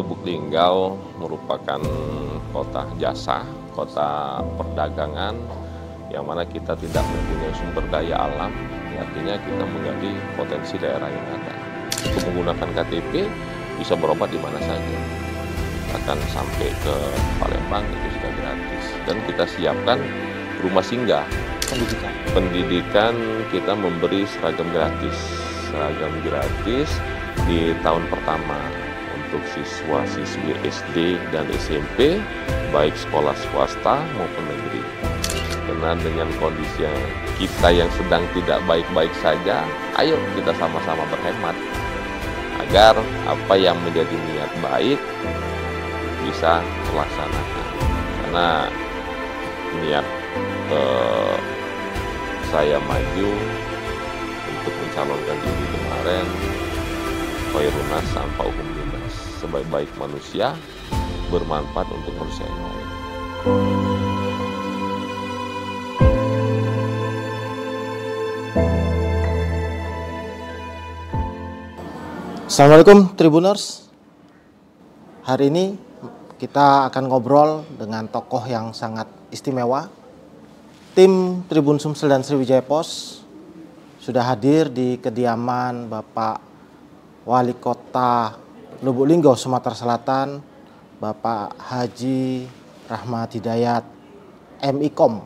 Lubuk Linggau merupakan kota jasa, kota perdagangan, yang mana kita tidak mempunyai sumber daya alam, artinya kita menggali potensi daerah yang ada. Untuk menggunakan KTP bisa berobat di mana saja, akan sampai ke Palembang itu sudah gratis. Dan kita siapkan rumah singgah. Pendidikan kita memberi seragam gratis di tahun pertama untuk siswa-siswi SD dan SMP, baik sekolah swasta maupun negeri. Karena dengan kondisi kita yang sedang tidak baik-baik saja, ayo kita sama-sama berhemat agar apa yang menjadi niat baik bisa terlaksanakan. Karena niat saya maju untuk mencalonkan diri kemarin, Khairun-Nas tanpa hukum lindas, sebaik-baik manusia bermanfaat untuk manusia yang lain. Assalamualaikum Tribuners. Hari ini kita akan ngobrol dengan tokoh yang sangat istimewa. Tim Tribun Sumsel dan Sriwijaya Pos sudah hadir di kediaman Bapak Wali Kota Lubuk Linggau, Sumatera Selatan, Bapak Haji Rahmat Hidayat MIKOM,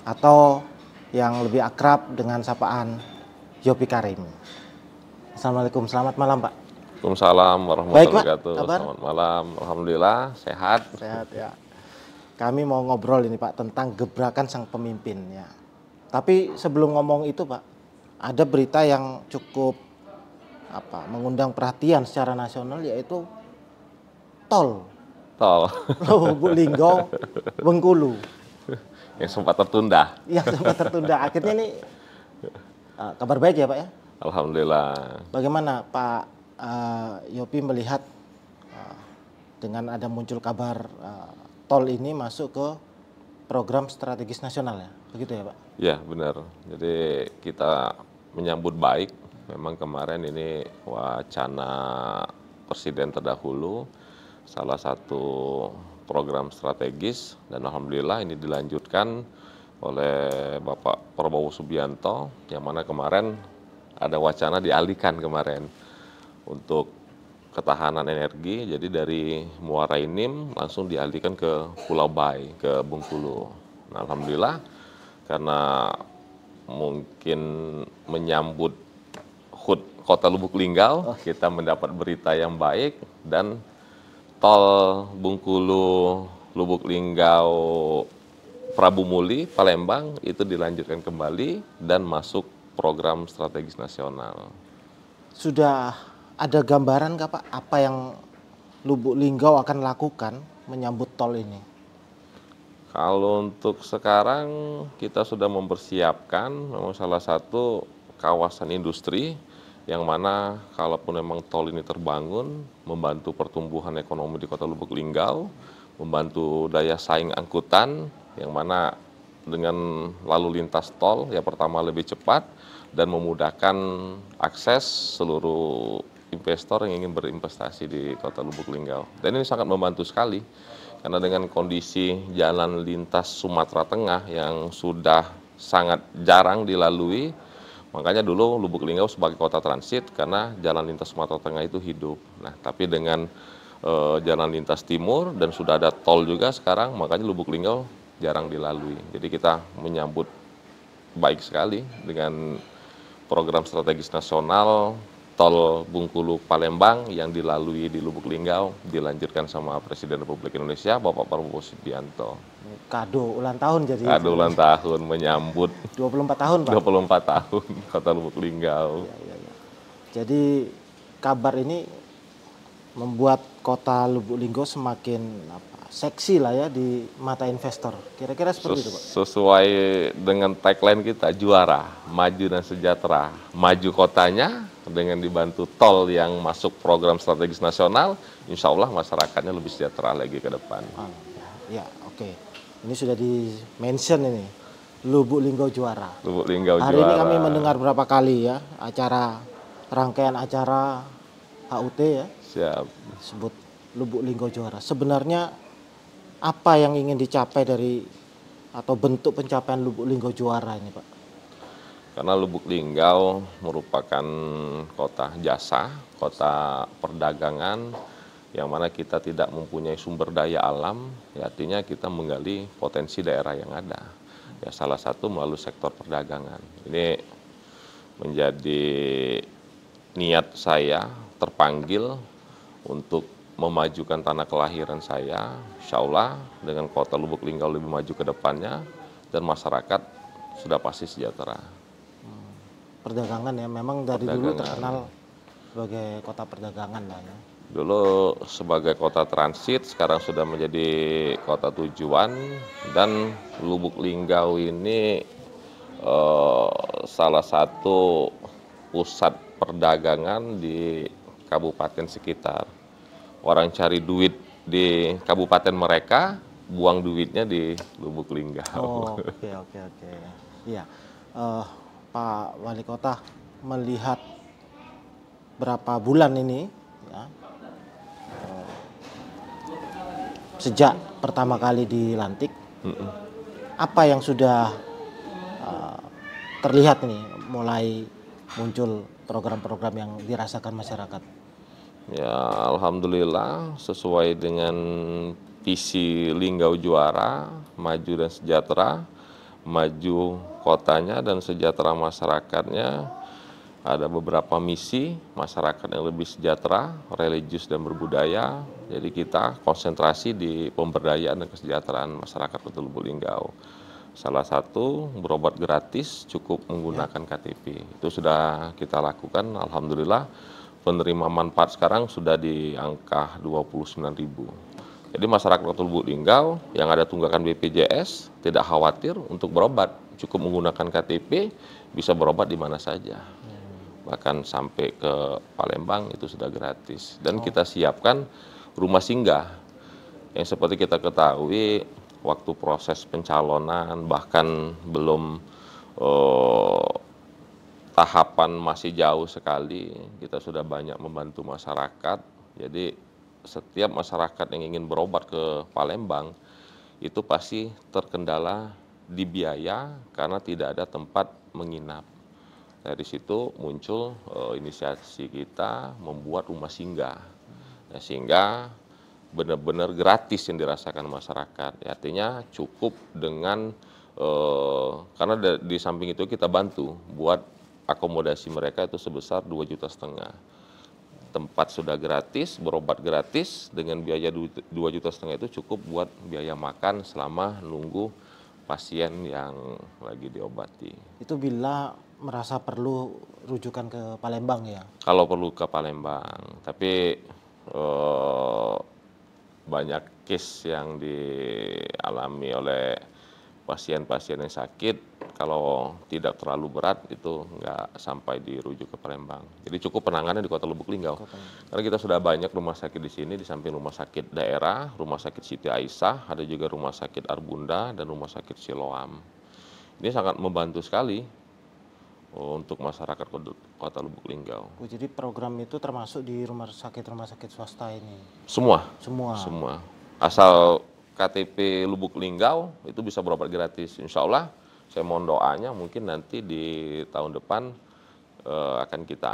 atau yang lebih akrab dengan sapaan Yopi Karim. Assalamualaikum, selamat malam Pak. Waalaikumsalam warahmatullahi wabarakatuh. Selamat malam, alhamdulillah sehat. Sehat ya. Kami mau ngobrol ini Pak tentang gebrakan sang pemimpin ya. Tapi sebelum ngomong itu Pak, ada berita yang cukup mengundang perhatian secara nasional, yaitu tol Lubuk Linggau Bengkulu yang sempat tertunda. Yang sempat tertunda. Akhirnya ini kabar baik ya Pak ya. Alhamdulillah. Bagaimana Pak Yopi melihat dengan ada muncul kabar tol ini masuk ke program strategis nasional ya, begitu ya Pak? Ya benar. Jadi kita menyambut baik. Memang kemarin ini wacana Presiden terdahulu, salah satu program strategis, dan alhamdulillah ini dilanjutkan oleh Bapak Prabowo Subianto, yang mana kemarin ada wacana dialihkan kemarin untuk ketahanan energi, jadi dari Muara Enim langsung dialihkan ke Pulau Bayi, ke Bengkulu. Nah, alhamdulillah karena mungkin menyambut HUT Kota Lubuk Linggau, kita mendapat berita yang baik, dan tol Bengkulu Lubuk Linggau Prabu Muli Palembang itu dilanjutkan kembali dan masuk program strategis nasional. Sudah ada gambaran nggak Pak, apa yang Lubuk Linggau akan lakukan menyambut tol ini? Kalau untuk sekarang kita sudah mempersiapkan memang salah satu kawasan industri yang mana kalaupun memang tol ini terbangun, membantu pertumbuhan ekonomi di Kota Lubuk Linggau, membantu daya saing angkutan, yang mana dengan lalu lintas tol yang pertama lebih cepat dan memudahkan akses seluruh investor yang ingin berinvestasi di Kota Lubuk Linggau. Dan ini sangat membantu sekali, karena dengan kondisi jalan lintas Sumatera Tengah yang sudah sangat jarang dilalui, makanya dulu Lubuk Linggau sebagai kota transit karena jalan lintas Sumatera Tengah itu hidup. Nah, tapi dengan jalan lintas timur dan sudah ada tol juga sekarang, makanya Lubuk Linggau jarang dilalui. Jadi kita menyambut baik sekali dengan program strategis nasional tol Bengkulu Palembang yang dilalui di Lubuk Linggau, dilanjutkan sama Presiden Republik Indonesia Bapak Prabowo Subianto. Kado ulang tahun jadi. Kado ulang tahun menyambut 24 tahun Pak. 24 tahun Kota Lubuk Linggau. Ya. Jadi kabar ini membuat Kota Lubuk Linggau semakin seksi lah ya di mata investor. Kira-kira seperti itu Pak. Sesuai dengan tagline kita, juara, maju dan sejahtera. Maju kotanya dengan dibantu tol yang masuk program strategis nasional, insya Allah masyarakatnya lebih sejahtera lagi ke depan. Ya, oke. Ini sudah di-mention ini, Lubuk Linggau juara. Lubuk Linggau juara. Hari ini kami mendengar berapa kali ya, rangkaian acara HUT ya. Siap. Sebut Lubuk Linggau juara. Sebenarnya apa yang ingin dicapai dari atau bentuk pencapaian Lubuk Linggau juara ini, Pak? Karena Lubuk Linggau merupakan kota jasa, kota perdagangan, yang mana kita tidak mempunyai sumber daya alam, ya artinya kita menggali potensi daerah yang ada. Ya salah satu melalui sektor perdagangan. Ini menjadi niat saya terpanggil untuk memajukan tanah kelahiran saya, insya Allah dengan kota Lubuk Linggau lebih maju ke depannya dan masyarakat sudah pasti sejahtera. Perdagangan ya, memang dari dulu Perdagangan. terkenal sebagai kota perdagangan lah ya. Dulu sebagai kota transit, sekarang sudah menjadi kota tujuan, dan Lubuk Linggau ini salah satu pusat perdagangan di kabupaten sekitar. Orang cari duit di kabupaten mereka, buang duitnya di Lubuk Linggau. Oh, oke. Iya, Pak Wali Kota melihat berapa bulan ini ya, sejak pertama kali dilantik, apa yang sudah terlihat nih mulai muncul program-program yang dirasakan masyarakat? Ya, alhamdulillah sesuai dengan visi Linggau Juara, maju dan sejahtera, maju kotanya dan sejahtera masyarakatnya. Ada beberapa misi masyarakat yang lebih sejahtera, religius dan berbudaya. Jadi kita konsentrasi di pemberdayaan dan kesejahteraan masyarakat Kota Lubuk Linggau. Salah satu berobat gratis cukup menggunakan KTP. Itu sudah kita lakukan, alhamdulillah. Penerima manfaat sekarang sudah di angka 29.000. Jadi masyarakat Kota Lubuk Linggau yang ada tunggakan BPJS tidak khawatir untuk berobat, cukup menggunakan KTP, bisa berobat di mana saja. Bahkan sampai ke Palembang itu sudah gratis. Dan kita siapkan rumah singgah yang seperti kita ketahui waktu proses pencalonan bahkan belum tahapan masih jauh sekali, kita sudah banyak membantu masyarakat. Jadi setiap masyarakat yang ingin berobat ke Palembang itu pasti terkendala di biaya karena tidak ada tempat menginap. Dari situ muncul inisiasi kita membuat rumah singgah. Nah, sehingga benar-benar gratis yang dirasakan masyarakat. Artinya cukup dengan karena di samping itu kita bantu buat akomodasi mereka itu sebesar 2,5 juta. Tempat sudah gratis, berobat gratis, dengan biaya 2,5 juta itu cukup buat biaya makan selama nunggu pasien yang lagi diobati. Itu bila merasa perlu rujukan ke Palembang ya? Kalau perlu ke Palembang, tapi banyak case yang dialami oleh pasien-pasien yang sakit, kalau tidak terlalu berat itu nggak sampai dirujuk ke Palembang. Jadi cukup penanganan di Kota Lubuk Linggau. Karena kita sudah banyak rumah sakit di sini, di samping rumah sakit daerah, rumah sakit Siti Aisyah, ada juga rumah sakit Arbunda dan rumah sakit Siloam. Ini sangat membantu sekali untuk masyarakat Kota Lubuk Linggau. Oh, jadi program itu termasuk di rumah sakit swasta ini? Semua. Semua. Asal KTP Lubuk Linggau itu bisa berobat gratis. Insya Allah saya mohon doanya mungkin nanti di tahun depan akan kita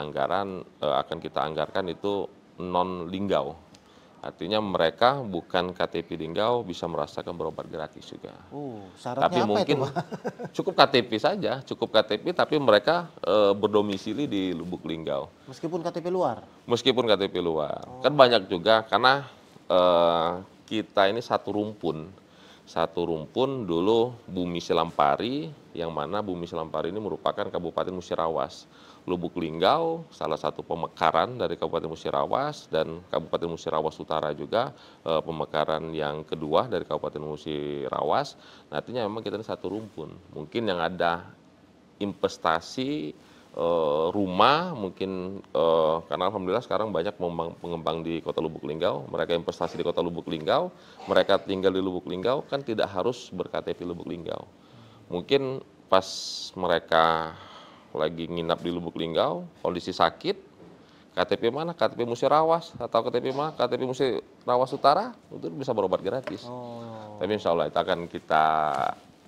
anggarkan itu non Linggau. Artinya mereka bukan KTP Linggau bisa merasakan berobat gratis juga. Syaratnya Tapi apa mungkin itu, Pak? cukup KTP saja, cukup KTP tapi mereka berdomisili di Lubuk Linggau. Meskipun KTP luar? Meskipun KTP luar. Kan banyak juga karena kita ini satu rumpun dulu Bumi Silampari, yang mana Bumi Silampari ini merupakan Kabupaten Musirawas. Lubuk Linggau salah satu pemekaran dari Kabupaten Musirawas, dan Kabupaten Musirawas Utara juga pemekaran yang kedua dari Kabupaten Musirawas. Nah, artinya memang kita ini satu rumpun. Mungkin yang ada investasi rumah mungkin karena alhamdulillah sekarang banyak pengembang di Kota Lubuk Linggau, mereka investasi di Kota Lubuk Linggau, mereka tinggal di Lubuk Linggau, kan tidak harus ber-KTP Lubuk Linggau. Mungkin pas mereka lagi nginap di Lubuk Linggau, kondisi sakit, KTP mana? KTP Musirawas atau KTP mana? KTP Musirawas Utara itu bisa berobat gratis. Oh, Tapi insya Allah itu akan itu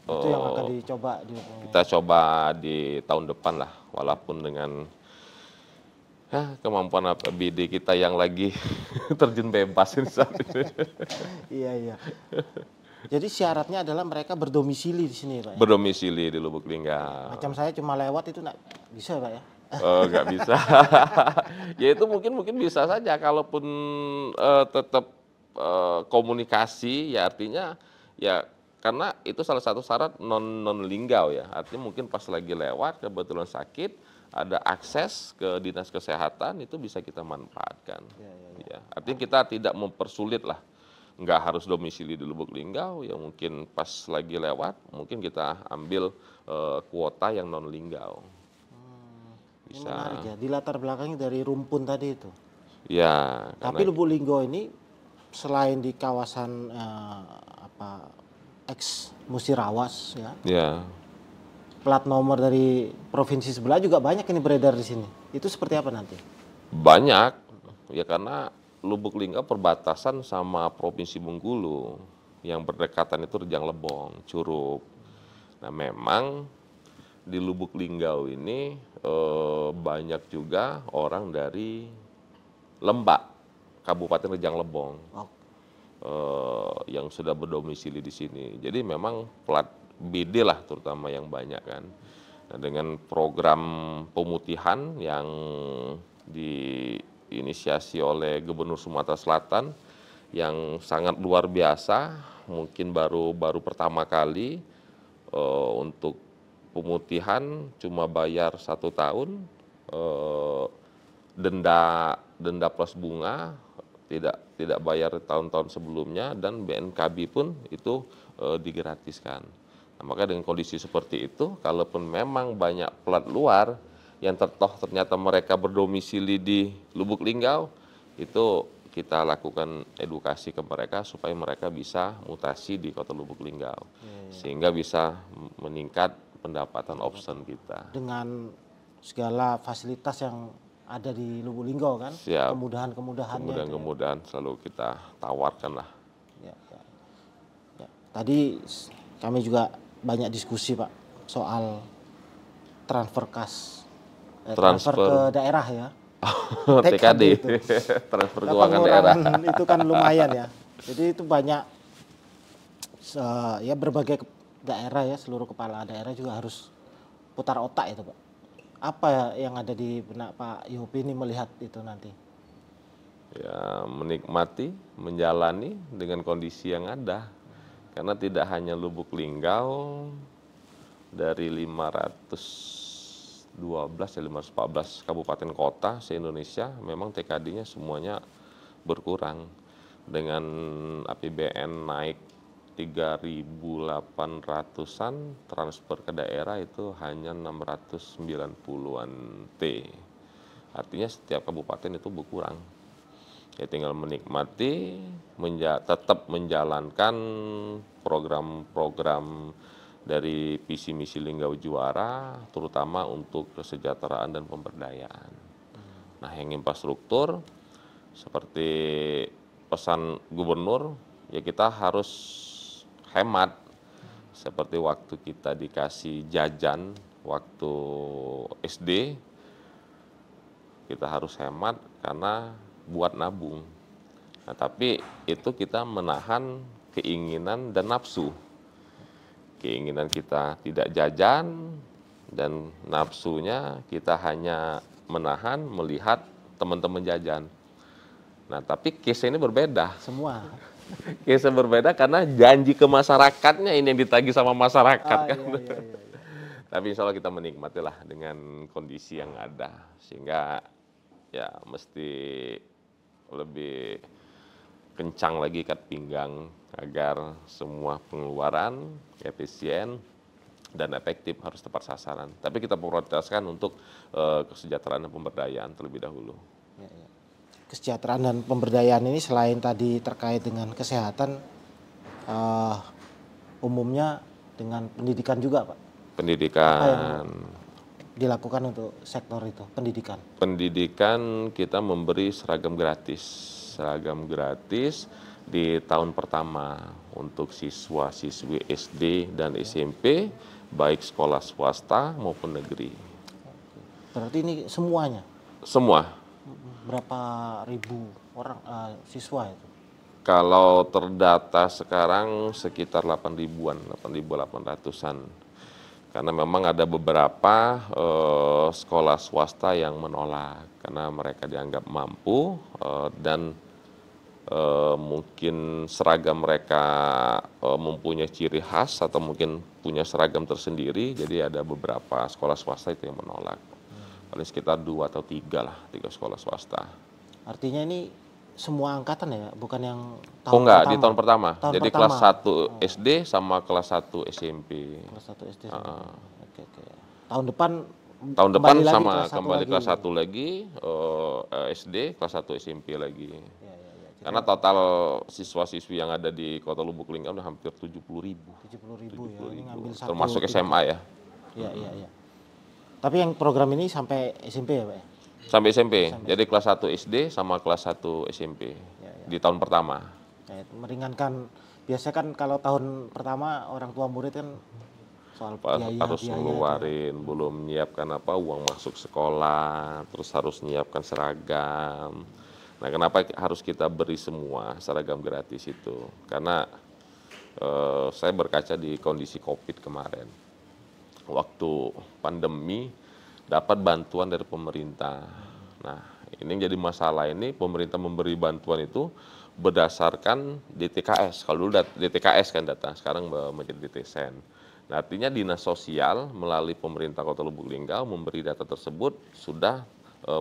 yang akan eh, dicoba kita coba di tahun depan lah, walaupun dengan kemampuan APBD kita yang lagi terjun bebas ini saat ini. Iya, iya. Jadi syaratnya adalah mereka berdomisili di sini, Pak ya? Berdomisili di Lubuk Linggau. Macam saya cuma lewat itu nggak bisa, Pak ya? Nggak bisa. Ya itu mungkin bisa saja, kalaupun tetap komunikasi, ya artinya ya karena itu salah satu syarat non linggau ya. Artinya mungkin pas lagi lewat kebetulan sakit, ada akses ke dinas kesehatan itu bisa kita manfaatkan. Ya, artinya kita tidak mempersulit lah. Nggak harus domisili di Lubuk Linggau, ya mungkin pas lagi lewat mungkin kita ambil kuota yang non linggau. Ini menarik ya, di latar belakangnya dari rumpun tadi itu. Ya. Tapi Lubuk Linggau ini selain di kawasan ex Musirawas ya, Ya. plat nomor dari provinsi sebelah juga banyak ini beredar di sini. Itu seperti apa nanti? Banyak, ya karena Lubuk Linggau perbatasan sama Provinsi Bengkulu, yang berdekatan itu Rejang Lebong, Curug. Nah memang di Lubuk Linggau ini banyak juga orang dari Lembak, Kabupaten Rejang Lebong, yang sudah berdomisili di sini. Jadi memang plat BD lah terutama yang banyak kan. Nah, dengan program pemutihan yang diinisiasi oleh Gubernur Sumatera Selatan yang sangat luar biasa, mungkin baru pertama kali untuk pemutihan cuma bayar 1 tahun, denda plus bunga, tidak bayar tahun-tahun sebelumnya, dan BNKB pun itu digratiskan. Nah, maka dengan kondisi seperti itu, kalaupun memang banyak plat luar yang ternyata mereka berdomisili di Lubuk Linggau, itu kita lakukan edukasi ke mereka supaya mereka bisa mutasi di Kota Lubuk Linggau, sehingga bisa meningkat pendapatan option kita. Dengan segala fasilitas yang ada di Lubuk Linggau kan, Siap. kemudahan-kemudahannya. Kemudahan selalu kita tawarkan lah. Ya. Tadi kami juga banyak diskusi Pak soal transfer kas, transfer ke daerah ya. TKD, transfer keuangan daerah. Itu kan lumayan ya. Jadi itu banyak ya berbagai daerah ya, seluruh kepala daerah juga harus putar otak itu Pak. Apa yang ada di benak Pak Yopi ini melihat itu nanti? Ya menikmati, menjalani dengan kondisi yang ada. Karena tidak hanya Lubuk Linggau, dari 512 ya 514 kabupaten kota se-Indonesia memang TKD-nya semuanya berkurang. Dengan APBN naik 3.800-an, transfer ke daerah itu hanya 690-an T. Artinya setiap kabupaten itu berkurang. Ya tinggal menikmati, tetap menjalankan program-program dari visi misi Linggau Juara, terutama untuk kesejahteraan dan pemberdayaan. Nah, yang infrastruktur seperti pesan gubernur, ya kita harus hemat. Seperti waktu kita dikasih jajan waktu SD, kita harus hemat karena buat nabung. Nah, tapi itu kita menahan keinginan dan nafsu. Keinginan kita tidak jajan, dan nafsunya kita hanya menahan melihat teman-teman jajan. Nah, tapi case ini berbeda. Semua. Case berbeda karena janji ke masyarakatnya ini yang ditagih sama masyarakat kan. Iya. Tapi insya Allah kita menikmatilah dengan kondisi yang ada, sehingga ya mesti lebih kencang lagi ikat pinggang agar semua pengeluaran efisien dan efektif, harus tepat sasaran. Tapi kita prioritaskan untuk kesejahteraan dan pemberdayaan terlebih dahulu. Kesejahteraan dan pemberdayaan ini selain tadi terkait dengan kesehatan, umumnya dengan pendidikan juga Pak. Pendidikan dilakukan untuk sektor itu, pendidikan? Pendidikan kita memberi seragam gratis di tahun pertama untuk siswa-siswi SD dan SMP, baik sekolah swasta maupun negeri. Berarti ini semuanya? Semua. Berapa ribu orang siswa itu? Kalau terdata sekarang sekitar 8.000-an, 8.800-an. Karena memang ada beberapa sekolah swasta yang menolak karena mereka dianggap mampu dan mungkin seragam mereka mempunyai ciri khas atau mungkin punya seragam tersendiri. Jadi ada beberapa sekolah swasta itu yang menolak. Paling sekitar 2 atau 3 lah, 3 sekolah swasta. Artinya ini semua angkatan ya, bukan yang tahun Oh enggak, pertama? di tahun pertama. Tahun Jadi pertama. kelas 1 SD sama kelas 1 SMP. Kelas 1 SD. Oke. Tahun depan Tahun depan kembali lagi sama, kelas 1 kembali lagi. kelas 1 lagi, SD, kelas 1 SMP lagi. Ya. Karena total siswa-siswi yang ada di Kota Lubuk Linggau udah hampir 70.000. 70.000 ya, ini ngambil satu. Termasuk SMA ya. Iya. Tapi yang program ini sampai SMP ya Pak ya? Sampai SMP. Jadi kelas 1 SD sama kelas 1 SMP di tahun pertama. Ya, meringankan, biasanya kan kalau tahun pertama orang tua murid kan soal biaya. Harus ngeluarin, belum menyiapkan uang masuk sekolah, terus harus menyiapkan seragam. Nah, kenapa harus kita beri semua seragam gratis itu? Karena saya berkaca di kondisi COVID kemarin. Waktu pandemi dapat bantuan dari pemerintah. Nah, ini yang jadi masalah ini, pemerintah memberi bantuan itu berdasarkan DTKS. Kalau dulu DTKS kan data, sekarang menjadi DTSEN. Nah, artinya Dinas Sosial melalui pemerintah Kota Lubuk Linggau memberi data tersebut sudah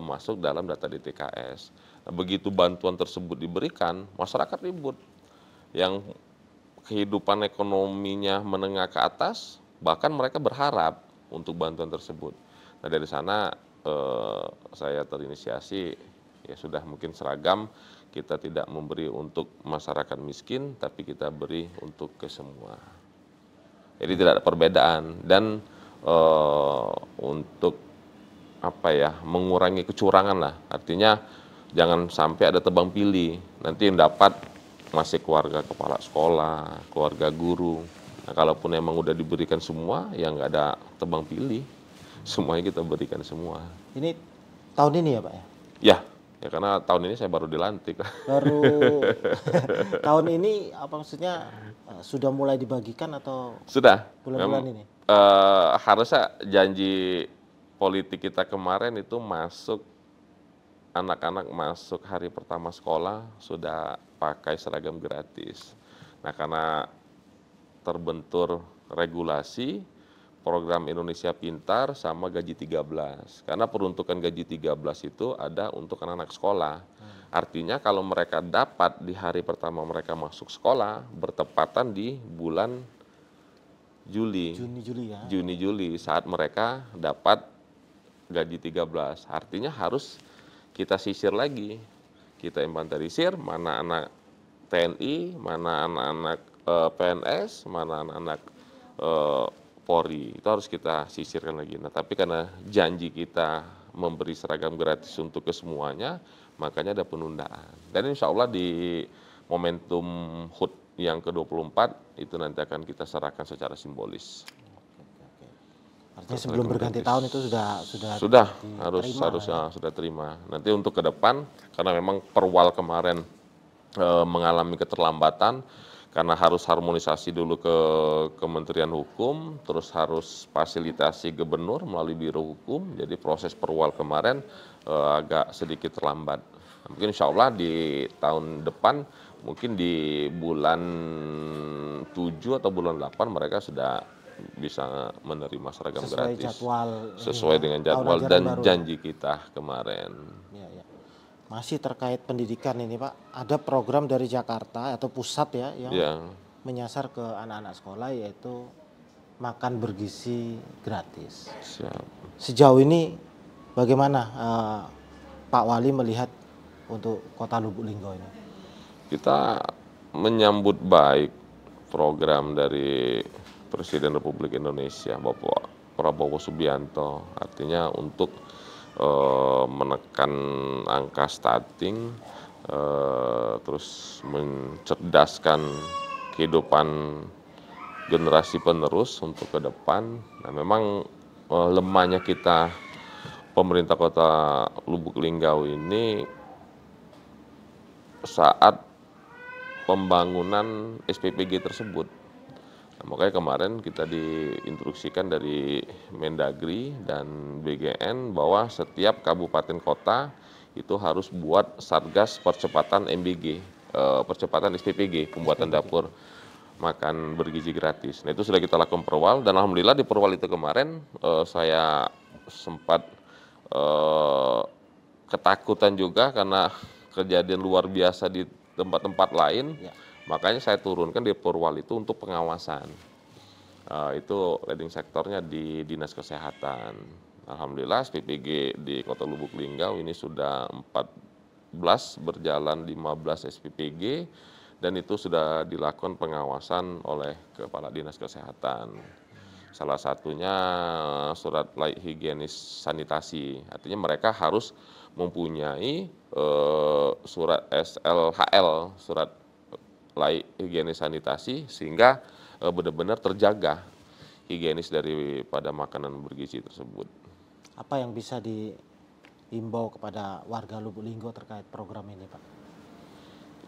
masuk dalam data DTKS. Nah, begitu bantuan tersebut diberikan, masyarakat ribut. Yang kehidupan ekonominya menengah ke atas, bahkan mereka berharap untuk bantuan tersebut. Nah, dari sana saya terinisiasi, ya sudah mungkin seragam kita tidak memberi untuk masyarakat miskin, tapi kita beri untuk ke semua. Jadi tidak ada perbedaan dan untuk mengurangi kecurangan lah. Artinya jangan sampai ada tebang pilih. Nanti yang dapat masih keluarga kepala sekolah, keluarga guru. Nah, kalaupun emang udah diberikan semua, ya nggak ada tebang pilih. Semuanya kita berikan semua. Ini tahun ini ya Pak ya? Ya karena tahun ini saya baru dilantik. Baru tahun ini maksudnya sudah mulai dibagikan atau Sudah. bulan-bulan ini? Harusnya janji politik kita kemarin itu anak-anak masuk hari pertama sekolah sudah pakai seragam gratis. Nah, karena terbentur regulasi program Indonesia Pintar sama gaji 13. Karena peruntukan gaji 13 itu ada untuk anak-anak sekolah. Artinya kalau mereka dapat di hari pertama mereka masuk sekolah bertepatan di bulan Juni Juli saat mereka dapat gaji 13. Artinya harus kita sisir lagi. Kita inventarisir mana anak TNI, mana anak-anak PNS, mana anak-anak Polri. Itu harus kita sisirkan lagi. Nah, tapi karena janji kita memberi seragam gratis untuk kesemuanya, makanya ada penundaan. Dan insya Allah di momentum HUT yang ke-24 itu nanti akan kita serahkan secara simbolis. Artinya sebelum berganti tahun itu sudah harusnya terima. Nanti untuk ke depan karena memang perwal kemarin mengalami keterlambatan karena harus harmonisasi dulu ke Kementerian Hukum, terus harus fasilitasi gubernur melalui Biro Hukum. Jadi proses perwal kemarin agak sedikit terlambat. Mungkin insya Allah di tahun depan, mungkin di bulan 7 atau bulan 8 mereka sudah bisa menerima seragam gratis. Sesuai dengan jadwal dan janji kita kemarin. Ya. Masih terkait pendidikan ini Pak, ada program dari Jakarta atau pusat ya yang menyasar ke anak-anak sekolah yaitu makan bergizi gratis. Siap. Sejauh ini bagaimana Pak Wali melihat untuk Kota Lubuk Linggau ini? Kita menyambut baik program dari Presiden Republik Indonesia Bapak Prabowo Subianto. Artinya untuk menekan angka stunting, terus mencerdaskan kehidupan generasi penerus untuk ke depan. Nah, memang lemahnya kita pemerintah Kota Lubuk Linggau ini saat pembangunan SPPG tersebut. Nah, makanya kemarin kita diinstruksikan dari Mendagri dan BGN bahwa setiap kabupaten kota itu harus buat satgas percepatan MBG, percepatan SPPG, pembuatan dapur makan bergizi gratis. Nah, itu sudah kita lakukan perwal, dan alhamdulillah di perwal itu kemarin saya sempat ketakutan juga karena kejadian luar biasa di tempat-tempat lain. Ya. Makanya saya turunkan di Perwal itu untuk pengawasan. Itu leading sektornya di Dinas Kesehatan. Alhamdulillah SPPG di Kota Lubuk Linggau ini sudah 14, berjalan 15 SPPG, dan itu sudah dilakukan pengawasan oleh Kepala Dinas Kesehatan. Salah satunya surat layak higienis sanitasi. Artinya mereka harus mempunyai surat SLHL, surat layak higienis sanitasi, sehingga benar-benar terjaga higienis daripada makanan bergizi tersebut. Apa yang bisa diimbau kepada warga Lubuk Linggau terkait program ini, Pak?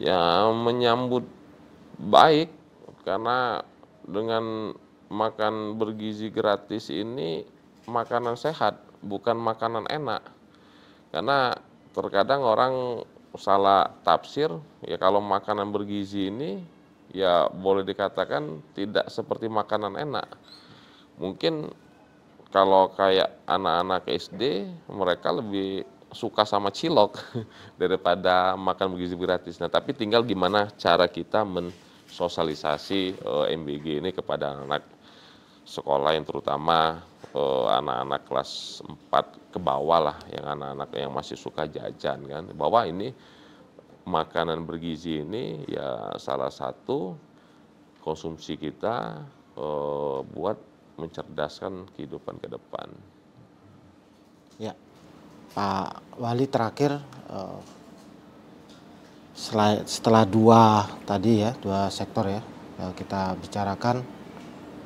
Ya, menyambut baik, karena dengan makan bergizi gratis ini makanan sehat, bukan makanan enak. Karena terkadang orang salah tafsir, ya kalau makanan bergizi ini ya boleh dikatakan tidak seperti makanan enak. Mungkin kalau kayak anak-anak SD, mereka lebih suka sama cilok daripada makan bergizi gratis. Nah, tapi tinggal gimana cara kita mensosialisasi MBG ini kepada anak sekolah, yang terutama anak-anak kelas 4 ke bawah lah, yang anak-anak yang masih suka jajan kan, bahwa ini makanan bergizi ini ya salah satu konsumsi kita buat mencerdaskan kehidupan ke depan. Ya, Pak Wali, terakhir setelah dua sektor ya kita bicarakan,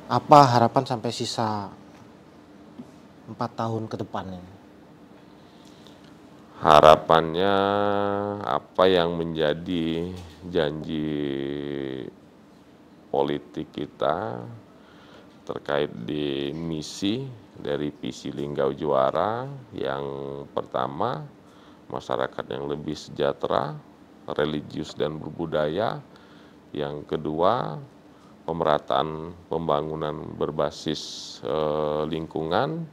apa harapan sampai sisa 4 tahun ke depan ini? Harapannya apa yang menjadi janji politik kita terkait di misi dari visi Linggau Juara. Yang pertama, masyarakat yang lebih sejahtera, religius dan berbudaya. Yang kedua, pemerataan pembangunan berbasis lingkungan.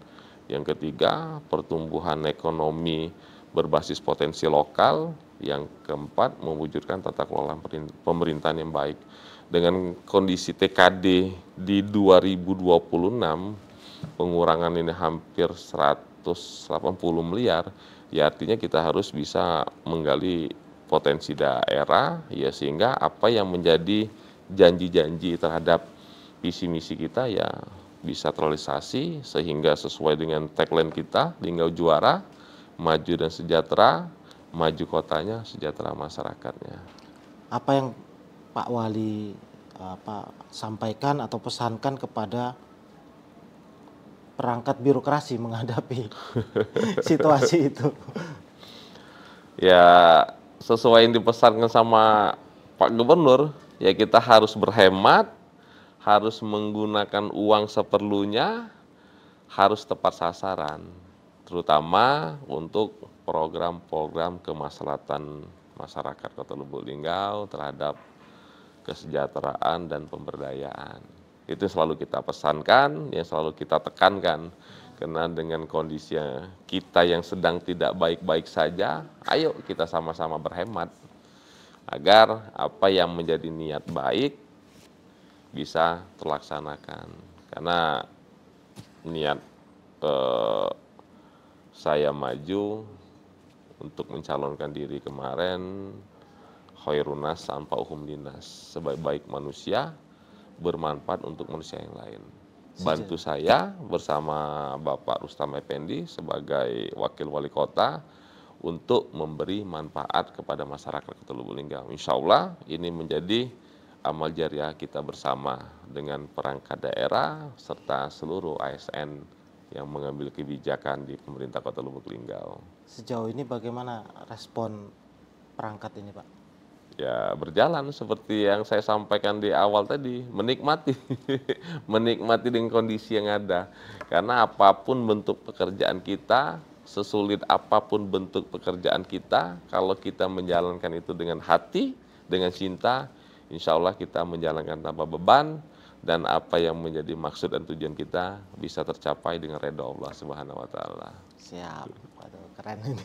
Yang ketiga, pertumbuhan ekonomi berbasis potensi lokal. Yang keempat, mewujudkan tata kelola pemerintahan yang baik. Dengan kondisi TKD di 2026, pengurangan ini hampir 180 miliar, ya artinya kita harus bisa menggali potensi daerah, ya sehingga apa yang menjadi janji-janji terhadap visi misi kita ya bisa terrealisasi, sehingga sesuai dengan tagline kita, Linggau Juara, maju dan sejahtera, maju kotanya, sejahtera masyarakatnya. Apa yang Pak Wali sampaikan atau pesankan kepada perangkat birokrasi menghadapi situasi itu? Ya, sesuai yang dipesankan sama Pak Gubernur, ya kita harus berhemat, harus menggunakan uang seperlunya, harus tepat sasaran, terutama untuk program-program kemaslahatan masyarakat Kota Lubuk Linggau terhadap kesejahteraan dan pemberdayaan. Itu selalu kita pesankan, yang selalu kita tekankan. Karena dengan kondisi kita yang sedang tidak baik-baik saja, ayo kita sama-sama berhemat agar apa yang menjadi niat baik bisa terlaksanakan. Karena niat saya maju untuk mencalonkan diri kemarin, khairunas tanpa uhum dinas, sebaik-baik manusia bermanfaat untuk manusia yang lain. bantu saya bersama Bapak Rustam Effendi sebagai Wakil Wali Kota untuk memberi manfaat kepada masyarakat Kota Lubuk Linggau. Insya Allah ini menjadi amal jariah kita bersama dengan perangkat daerah serta seluruh ASN yang mengambil kebijakan di pemerintah Kota Lubuk Linggau. Sejauh ini bagaimana respon perangkat ini, Pak? Ya berjalan seperti yang saya sampaikan di awal tadi, menikmati menikmati dengan kondisi yang ada, karena apapun bentuk pekerjaan kita, sesulit apapun bentuk pekerjaan kita, kalau kita menjalankan itu dengan hati, dengan cinta, insya Allah kita menjalankan tanpa beban, dan apa yang menjadi maksud dan tujuan kita bisa tercapai dengan redha Allah Subhanahu wa Ta'ala. Siap, waduh keren ini.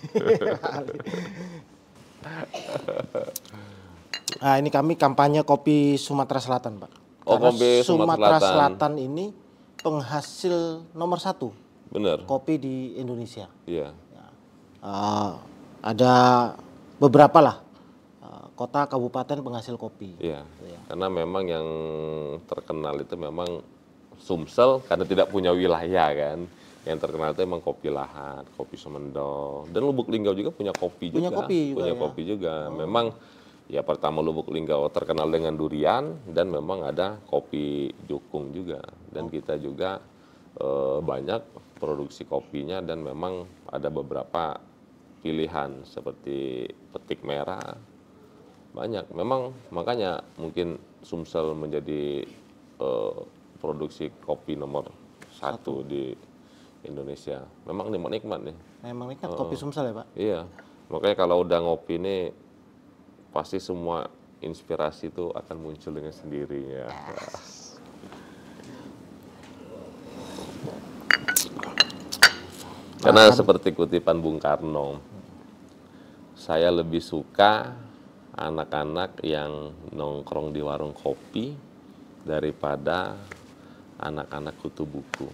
Nah, ini kami kampanye kopi Sumatera Selatan, Pak. Oh, Karena kopi Sumatera Selatan ini penghasil nomor 1 Benar. kopi di Indonesia. Iya. Ada beberapa lah kota kabupaten penghasil kopi. Iya. Ya. Karena memang yang terkenal itu memang Sumsel karena tidak punya wilayah kan. Yang terkenal itu memang kopi Lahat, kopi Sumendol, dan Lubuk Linggau juga punya kopi juga. Punya kopi juga. Memang ya pertama Lubuk Linggau terkenal dengan durian dan memang ada kopi Jukung juga. Dan kita juga banyak produksi kopinya dan memang ada beberapa pilihan seperti petik merah. Banyak. Memang makanya mungkin Sumsel menjadi produksi kopi nomor 1 di Indonesia. Memang nikmat nih. Memang nikmat kopi Sumsel ya, Pak? Iya. Makanya kalau udah ngopi nih pasti semua inspirasi itu akan muncul dengan sendirinya. Karena seperti kutipan Bung Karno, saya lebih suka anak-anak yang nongkrong di warung kopi daripada anak-anak kutu buku.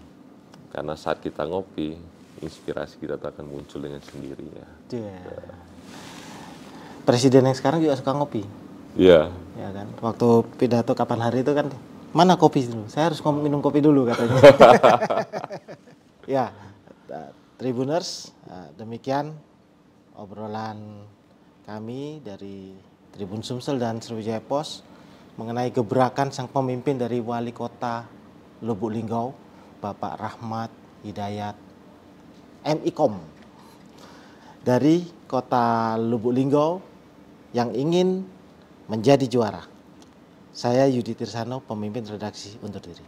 Karena saat kita ngopi, inspirasi kita akan muncul dengan sendirinya. Presiden yang sekarang juga suka ngopi. Iya. Ya kan. Waktu pidato kapan hari itu kan, mana kopi dulu? Saya harus minum kopi dulu katanya. Ya, Tribuners, demikian obrolan kami dari Tribun Sumsel dan Sriwijaya Pos mengenai gebrakan sang pemimpin dari Wali Kota Lubuk Linggau, Bapak Rahmat Hidayat MIkom dari Kota Lubuk Linggau yang ingin menjadi juara. Saya Yudi Tirsano, pemimpin redaksi undur diri.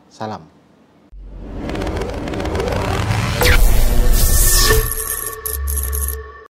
Salam.